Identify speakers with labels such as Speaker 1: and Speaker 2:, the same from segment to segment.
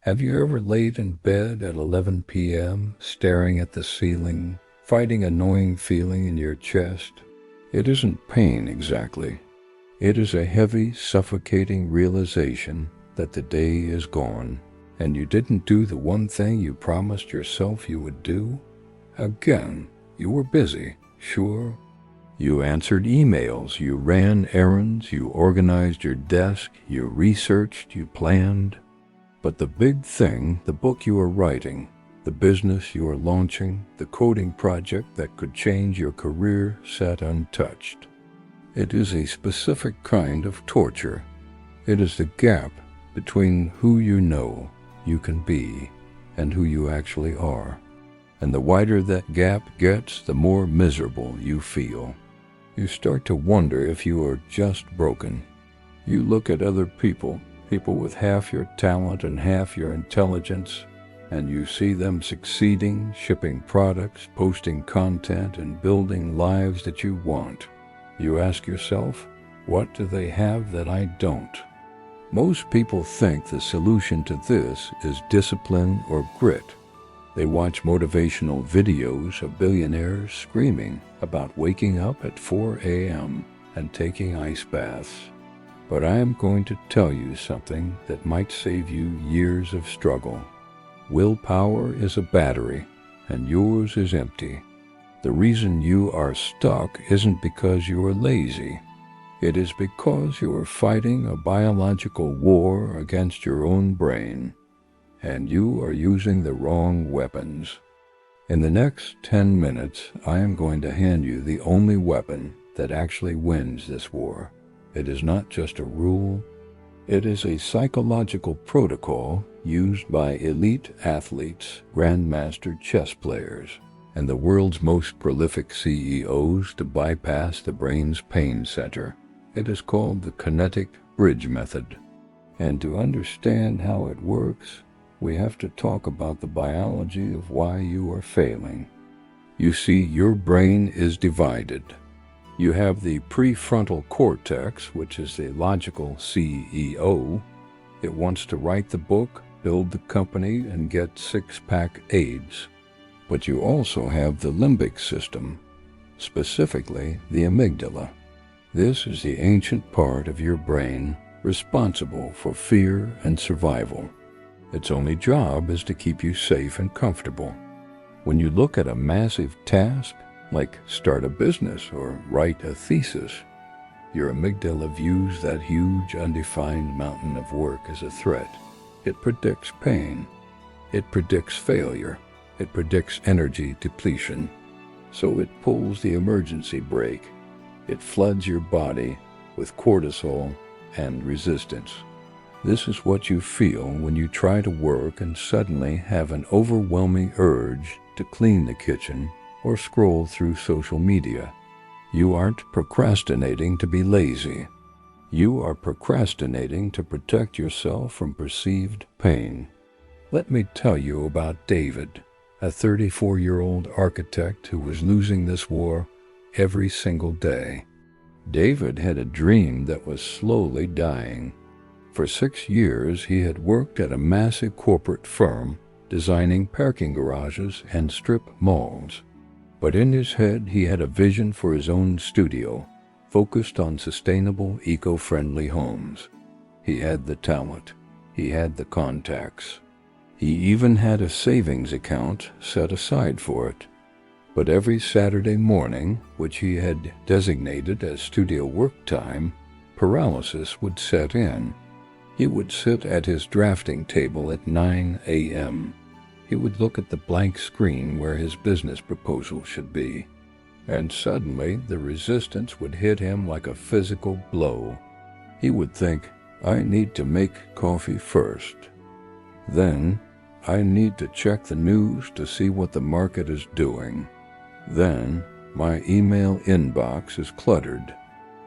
Speaker 1: Have you ever laid in bed at 11 p.m., staring at the ceiling, fighting an annoying feeling in your chest? It isn't pain exactly. It is a heavy, suffocating realization that the day is gone, and you didn't do the one thing you promised yourself you would do. Again, you were busy, sure. You answered emails, you ran errands, you organized your desk, you researched, you planned. But the big thing, the book you are writing, the business you are launching, the coding project that could change your career, sat untouched. It is a specific kind of torture. It is the gap between who you know you can be and who you actually are. And the wider that gap gets, the more miserable you feel. You start to wonder if you are just broken. You look at other people with half your talent and half your intelligence, and you see them succeeding, shipping products, posting content, and building lives that you want. You ask yourself, what do they have that I don't? Most people think the solution to this is discipline or grit. They watch motivational videos of billionaires screaming about waking up at 4 a.m. and taking ice baths. But I am going to tell you something that might save you years of struggle. Willpower is a battery, and yours is empty. The reason you are stuck isn't because you are lazy. It is because you are fighting a biological war against your own brain, and you are using the wrong weapons. In the next 10 minutes, I am going to hand you the only weapon that actually wins this war. It is not just a rule. It is a psychological protocol used by elite athletes, grandmaster chess players, and the world's most prolific CEOs to bypass the brain's pain center. It is called the Kinetic Bridge method. And to understand how it works, we have to talk about the biology of why you are failing. You see, your brain is divided. You have the prefrontal cortex, which is the logical CEO. It wants to write the book, build the company, and get six-pack abs. But you also have the limbic system, specifically the amygdala. This is the ancient part of your brain responsible for fear and survival. Its only job is to keep you safe and comfortable. When you look at a massive task, like start a business or write a thesis, your amygdala views that huge undefined mountain of work as a threat. It predicts pain. It predicts failure. It predicts energy depletion. So it pulls the emergency brake. It floods your body with cortisol and resistance. This is what you feel when you try to work and suddenly have an overwhelming urge to clean the kitchen or scroll through social media. You aren't procrastinating to be lazy. You are procrastinating to protect yourself from perceived pain. Let me tell you about David, a 34-year-old architect who was losing this war every single day. David had a dream that was slowly dying. For 6 years, he had worked at a massive corporate firm designing parking garages and strip malls. But in his head, he had a vision for his own studio, focused on sustainable, eco-friendly homes. He had the talent. He had the contacts. He even had a savings account set aside for it. But every Saturday morning, which he had designated as studio work time, paralysis would set in. He would sit at his drafting table at 9 a.m. He would look at the blank screen where his business proposal should be. And suddenly, the resistance would hit him like a physical blow. He would think, I need to make coffee first. Then, I need to check the news to see what the market is doing. Then, my email inbox is cluttered.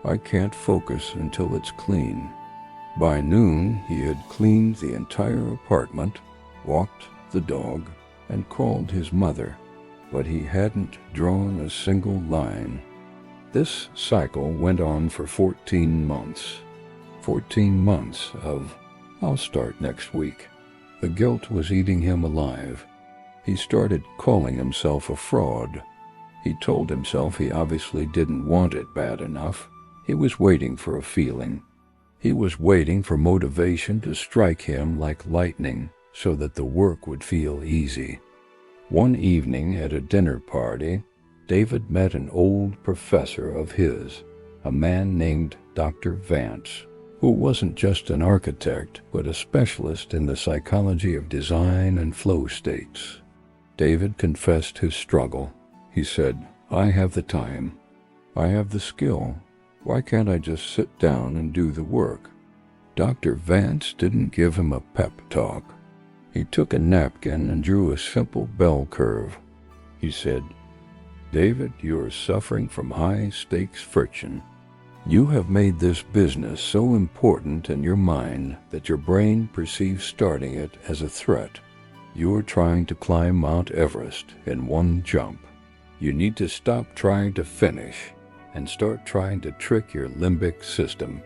Speaker 1: I can't focus until it's clean. By noon, he had cleaned the entire apartment, walked the dog, and called his mother, but he hadn't drawn a single line. This cycle went on for 14 months. 14 months of, I'll start next week. The guilt was eating him alive. He started calling himself a fraud. He told himself he obviously didn't want it bad enough. He was waiting for a feeling. He was waiting for motivation to strike him like lightning so that the work would feel easy. One evening at a dinner party, David met an old professor of his, a man named Dr. Vance, who wasn't just an architect, but a specialist in the psychology of design and flow states. David confessed his struggle. He said, "I have the time. I have the skill. Why can't I just sit down and do the work?" Dr. Vance didn't give him a pep talk. He took a napkin and drew a simple bell curve. He said, "David, you are suffering from high-stakes friction. You have made this business so important in your mind that your brain perceives starting it as a threat. You are trying to climb Mount Everest in one jump. You need to stop trying to finish and start trying to trick your limbic system.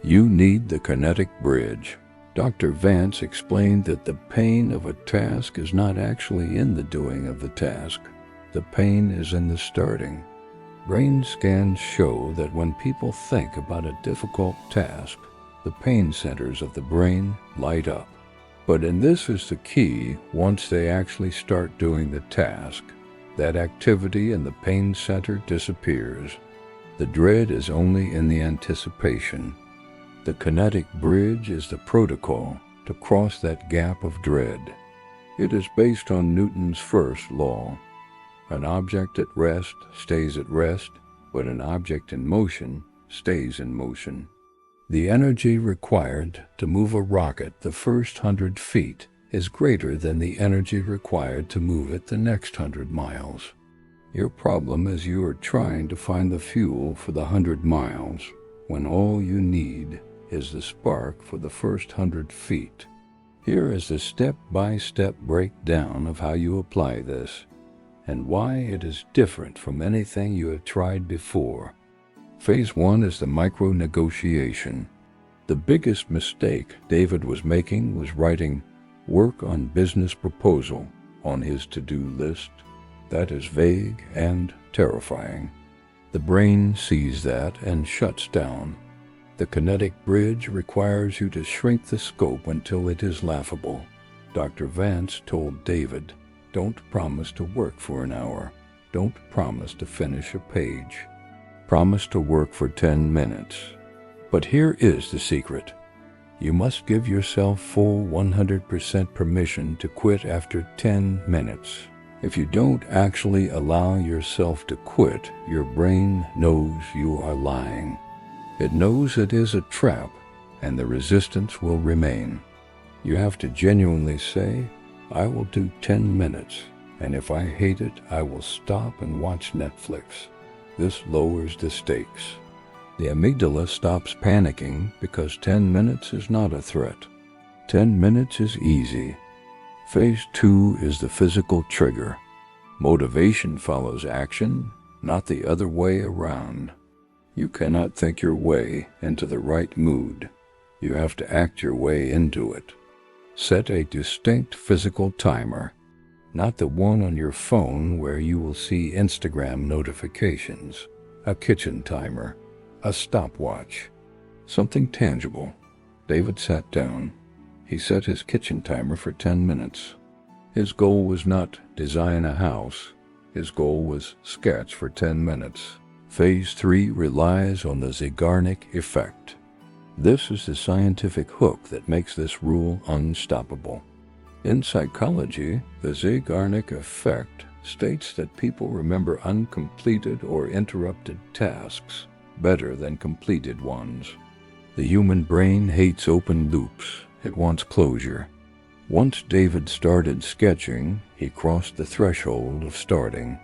Speaker 1: You need the Kinetic Bridge." Dr. Vance explained that the pain of a task is not actually in the doing of the task. The pain is in the starting. Brain scans show that when people think about a difficult task, the pain centers of the brain light up. But and this is the key, once they actually start doing the task, that activity in the pain center disappears. The dread is only in the anticipation. The Kinetic Bridge is the protocol to cross that gap of dread. It is based on Newton's first law. An object at rest stays at rest, but an object in motion stays in motion. The energy required to move a rocket the first 100 feet is greater than the energy required to move it the next 100 miles. Your problem is you are trying to find the fuel for the 100 miles, when all you need is the spark for the first 100 feet. Here is the step-by-step breakdown of how you apply this, and why it is different from anything you have tried before. Phase 1 is the micro-negotiation. The biggest mistake David was making was writing "work on business proposal" on his to-do list. That is vague and terrifying. The brain sees that and shuts down. The Kinetic Bridge requires you to shrink the scope until it is laughable. Dr. Vance told David, "Don't promise to work for an hour. Don't promise to finish a page. Promise to work for 10 minutes. But here is the secret. You must give yourself full 100% permission to quit after 10 minutes. If you don't actually allow yourself to quit, your brain knows you are lying. It knows it is a trap, and the resistance will remain. You have to genuinely say, "I will do 10 minutes, and if I hate it, I will stop and watch Netflix." This lowers the stakes. The amygdala stops panicking because 10 minutes is not a threat. 10 minutes is easy. Phase 2 is the physical trigger. Motivation follows action, not the other way around. You cannot think your way into the right mood. You have to act your way into it. Set a distinct physical timer, not the one on your phone where you will see Instagram notifications, a kitchen timer, a stopwatch, something tangible. David sat down. He set his kitchen timer for 10 minutes. His goal was not design a house. His goal was sketch for 10 minutes. Phase 3 relies on the Zeigarnik effect. This is the scientific hook that makes this rule unstoppable. In psychology, the Zeigarnik effect states that people remember uncompleted or interrupted tasks better than completed ones. The human brain hates open loops. It wants closure. Once David started sketching, he crossed the threshold of starting.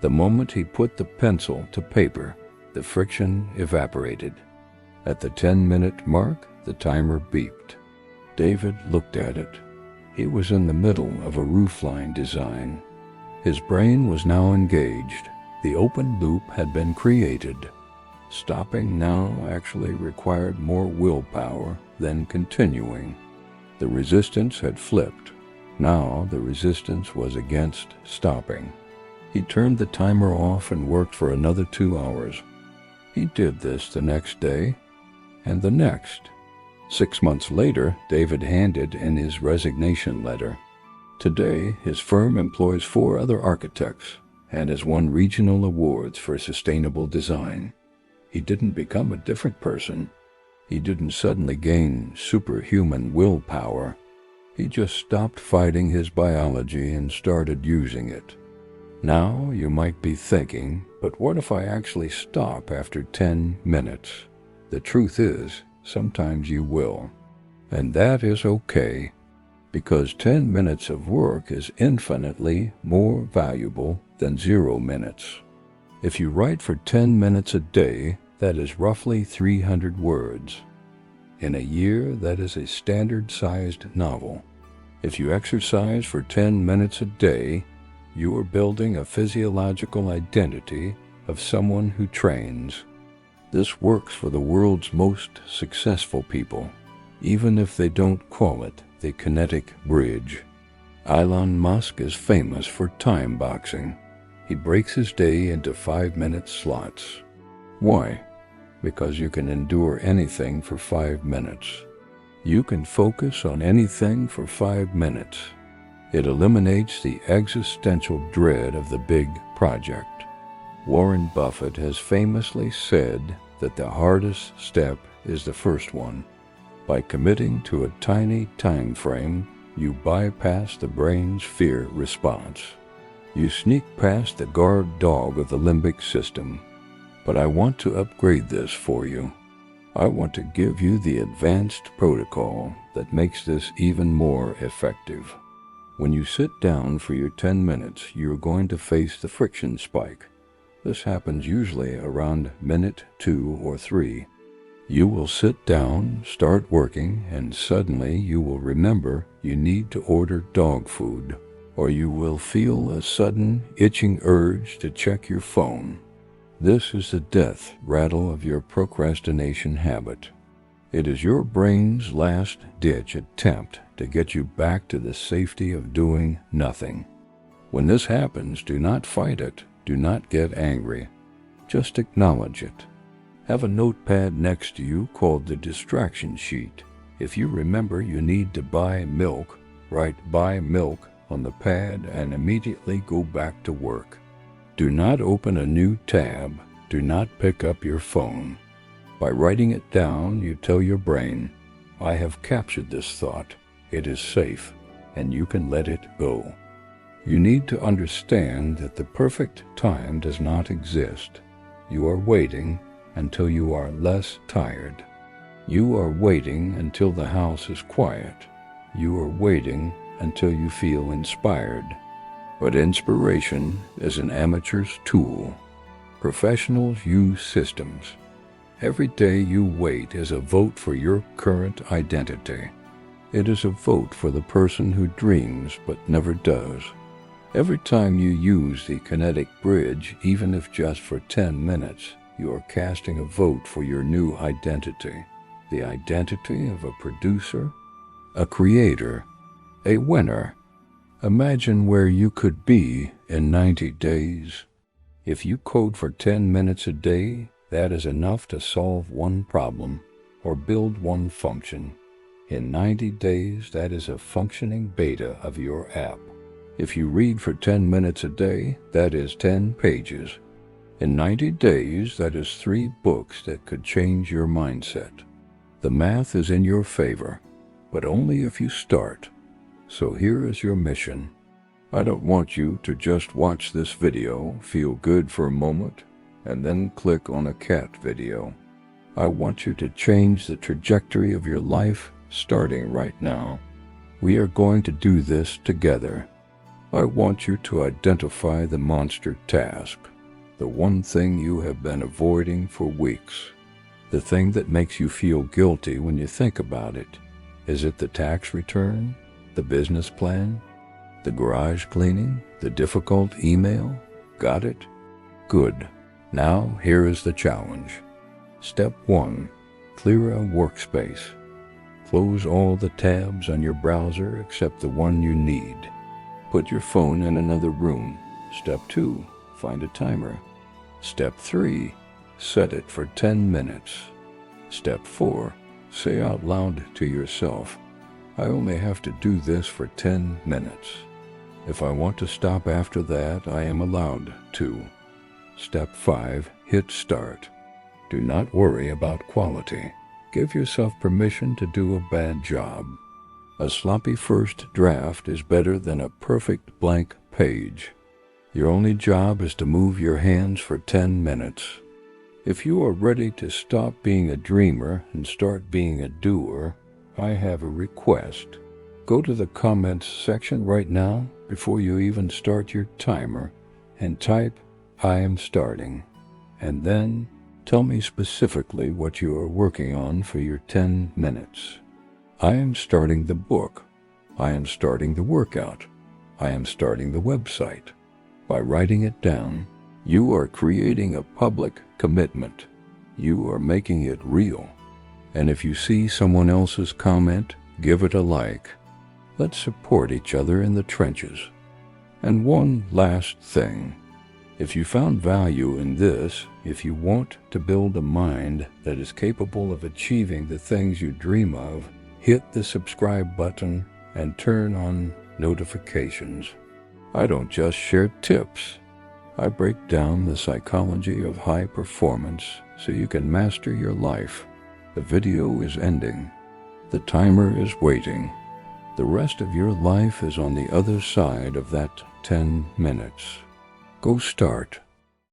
Speaker 1: The moment he put the pencil to paper, the friction evaporated. At the 10-minute mark, the timer beeped. David looked at it. He was in the middle of a roofline design. His brain was now engaged. The open loop had been created. Stopping now actually required more willpower than continuing. The resistance had flipped. Now the resistance was against stopping. He turned the timer off and worked for another 2 hours. He did this the next day, and the next. 6 months later, David handed in his resignation letter. Today, his firm employs 4 other architects and has won regional awards for sustainable design. He didn't become a different person. He didn't suddenly gain superhuman willpower. He just stopped fighting his biology and started using it. Now you might be thinking, but what if I actually stop after 10 minutes? The truth is, sometimes you will. And that is okay, because 10 minutes of work is infinitely more valuable than 0 minutes. If you write for 10 minutes a day, that is roughly 300 words. In a year, that is a standard-sized novel. If you exercise for 10 minutes a day, you are building a physiological identity of someone who trains. This works for the world's most successful people, even if they don't call it the Kinetic Bridge. Elon Musk is famous for time boxing. He breaks his day into 5-minute slots. Why? Because you can endure anything for 5 minutes. You can focus on anything for 5 minutes. It eliminates the existential dread of the big project. Warren Buffett has famously said that the hardest step is the first one. By committing to a tiny time frame, you bypass the brain's fear response. You sneak past the guard dog of the limbic system. But I want to upgrade this for you. I want to give you the advanced protocol that makes this even more effective. When you sit down for your 10 minutes, you're going to face the friction spike. This happens usually around minute 2 or 3. You will sit down, start working, and suddenly you will remember you need to order dog food, or you will feel a sudden itching urge to check your phone. This is the death rattle of your procrastination habit. It is your brain's last-ditch attempt to get you back to the safety of doing nothing. When this happens, do not fight it. Do not get angry. Just acknowledge it. Have a notepad next to you called the distraction sheet. If you remember you need to buy milk, write "buy milk" on the pad and immediately go back to work. Do not open a new tab. Do not pick up your phone. By writing it down, you tell your brain, I have captured this thought. It is safe, and you can let it go. You need to understand that the perfect time does not exist. You are waiting until you are less tired. You are waiting until the house is quiet. You are waiting until you feel inspired. But inspiration is an amateur's tool. Professionals use systems. Every day you wait is a vote for your current identity. It is a vote for the person who dreams but never does. Every time you use the Kinetic Bridge, even if just for 10 minutes, you are casting a vote for your new identity. The identity of a producer, a creator, a winner. Imagine where you could be in 90 days. If you code for 10 minutes a day, that is enough to solve one problem or build one function. In 90 days, that is a functioning beta of your app. If you read for 10 minutes a day, that is 10 pages. In 90 days, that is 3 books that could change your mindset. The math is in your favor, but only if you start. So here is your mission. I don't want you to just watch this video, feel good for a moment, and then click on a cat video. I want you to change the trajectory of your life starting right now. We are going to do this together. I want you to identify the monster task, the one thing you have been avoiding for weeks, the thing that makes you feel guilty when you think about it. Is it the tax return, the business plan, the garage cleaning, the difficult email? Got it? Good. Now here is the challenge. Step 1. Clear a workspace. Close all the tabs on your browser except the one you need. Put your phone in another room. Step 2. Find a timer. Step 3. Set it for 10 minutes. Step 4. Say out loud to yourself, I only have to do this for 10 minutes. If I want to stop after that, I am allowed to. Step 5. Hit start. Do not worry about quality. Give yourself permission to do a bad job. A sloppy first draft is better than a perfect blank page. Your only job is to move your hands for 10 minutes. If you are ready to stop being a dreamer and start being a doer, I have a request. Go to the comments section right now before you even start your timer and type, I am starting. And then tell me specifically what you are working on for your 10 minutes. I am starting the book. I am starting the workout. I am starting the website. By writing it down, you are creating a public commitment. You are making it real. And if you see someone else's comment, give it a like. Let's support each other in the trenches. And one last thing. If you found value in this, if you want to build a mind that is capable of achieving the things you dream of, hit the subscribe button and turn on notifications. I don't just share tips. I break down the psychology of high performance so you can master your life. The video is ending. The timer is waiting. The rest of your life is on the other side of that 10 minutes. Go start.